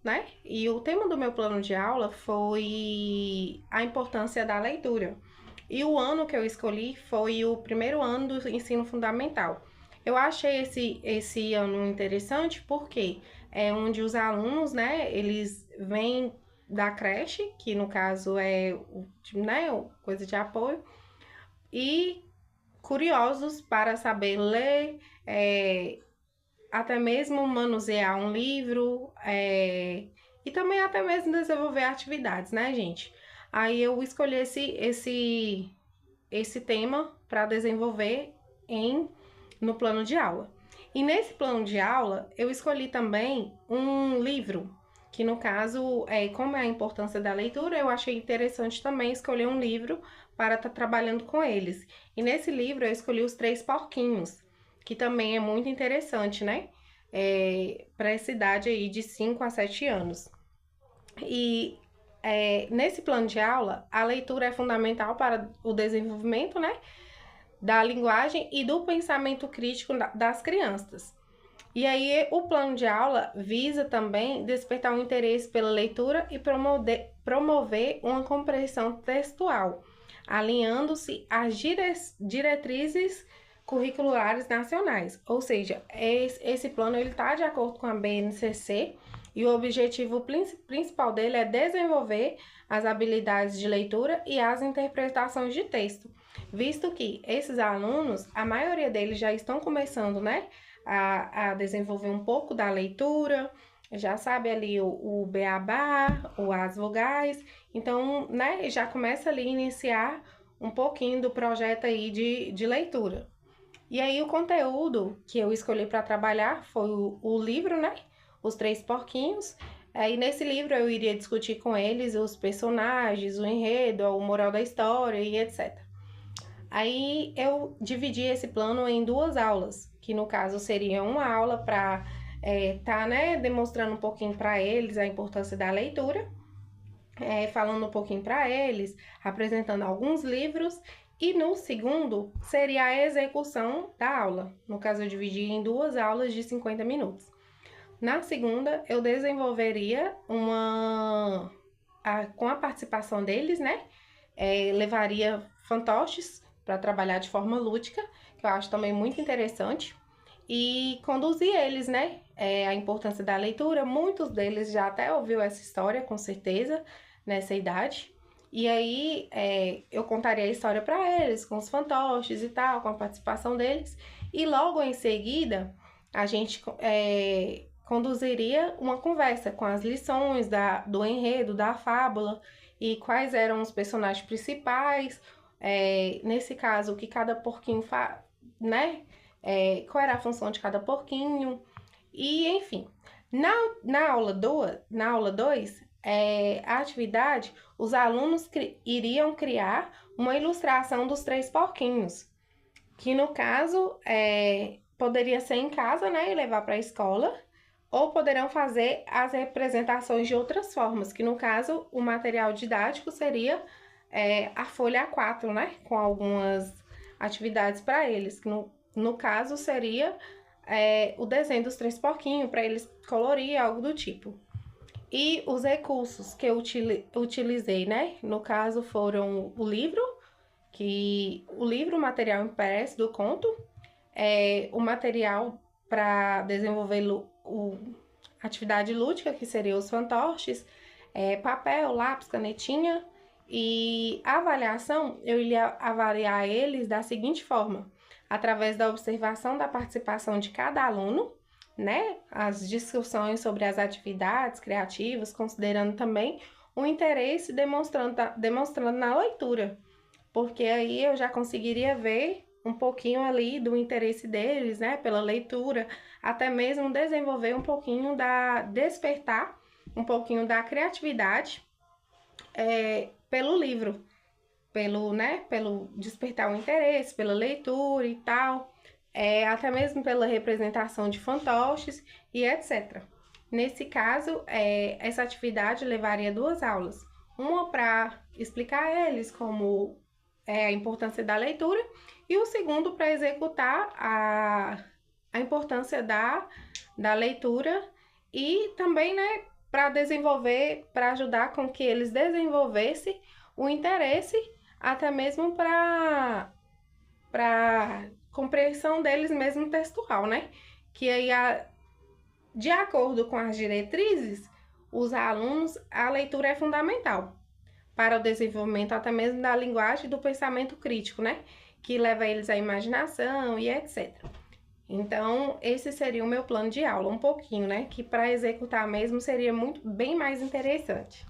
né? E o tema do meu plano de aula foi a importância da leitura. E o ano que eu escolhi foi o primeiro ano do ensino fundamental. Eu achei esse ano interessante porque é onde os alunos, né, eles vêm da creche, que no caso é, né, coisa de apoio, e curiosos para saber ler, até mesmo manusear um livro, e também até mesmo desenvolver atividades, né, gente? Aí eu escolhi esse tema para desenvolver em no plano de aula. E nesse plano de aula, eu escolhi também um livro, que no caso, como é a importância da leitura, eu achei interessante também escolher um livro para estar trabalhando com eles. E nesse livro eu escolhi Os Três Porquinhos, que também é muito interessante, né? Para essa idade aí de 5 a 7 anos. E nesse plano de aula, a leitura é fundamental para o desenvolvimento, né, da linguagem e do pensamento crítico das crianças. E aí, o plano de aula visa também despertar um interesse pela leitura e promover uma compreensão textual, alinhando-se às diretrizes curriculares nacionais. Ou seja, esse plano está de acordo com a BNCC e o objetivo principal dele é desenvolver as habilidades de leitura e as interpretações de texto, visto que esses alunos, a maioria deles já estão começando, né, a desenvolver um pouco da leitura, já sabe ali o beabá, as vogais, então, né, já começa ali a iniciar um pouquinho do projeto aí de leitura. E aí o conteúdo que eu escolhi para trabalhar foi o livro, né, Os Três Porquinhos. Aí nesse livro eu iria discutir com eles os personagens, o enredo, o moral da história e etc. Aí eu dividi esse plano em duas aulas, que no caso seria uma aula para tá, né, demonstrando um pouquinho para eles a importância da leitura, falando um pouquinho para eles, apresentando alguns livros, e no segundo seria a execução da aula. No caso, eu dividi em duas aulas de 50 minutos. Na segunda, eu desenvolveria com a participação deles, né? Levaria fantoches para trabalhar de forma lúdica, que eu acho também muito interessante, e conduzir eles, né? A importância da leitura. Muitos deles já até ouviu essa história, com certeza, nessa idade. E aí eu contaria a história para eles, com os fantoches e tal, com a participação deles. E logo em seguida, a gente conduziria uma conversa com as lições do enredo, da fábula, e quais eram os personagens principais, nesse caso, o que cada porquinho faz, né? Qual era a função de cada porquinho, e enfim. Na aula 2, a atividade, os alunos iriam criar uma ilustração dos três porquinhos, que no caso poderia ser em casa, né, e levar para a escola, ou poderão fazer as representações de outras formas, que no caso o material didático seria a folha A4, né, com algumas atividades para eles, que no caso seria o desenho dos três porquinhos, para eles colorir, algo do tipo. E os recursos que eu utilizei, né, no caso foram o material impresso do conto, o material para desenvolver atividade lúdica, que seria os fantoches, papel, lápis, canetinha, e a avaliação, eu iria avaliar eles da seguinte forma: através da observação da participação de cada aluno, né, as discussões sobre as atividades criativas, considerando também o interesse demonstrando na leitura, porque aí eu já conseguiria ver um pouquinho ali do interesse deles, né, pela leitura, até mesmo desenvolver um pouquinho despertar um pouquinho da criatividade pelo livro, pelo despertar o interesse, pela leitura e tal, até mesmo pela representação de fantoches e etc. Nesse caso, essa atividade levaria duas aulas, uma para explicar a eles como a importância da leitura, e o segundo para executar a importância da leitura, e também, né, para desenvolver, para ajudar com que eles desenvolvessem o interesse, até mesmo para compreensão deles mesmo textual, né? Que aí, de acordo com as diretrizes, os alunos, a leitura é fundamental para o desenvolvimento até mesmo da linguagem e do pensamento crítico, né? Que leva eles à imaginação e etc. Então, esse seria o meu plano de aula, um pouquinho, né? Que para executar mesmo seria bem mais interessante.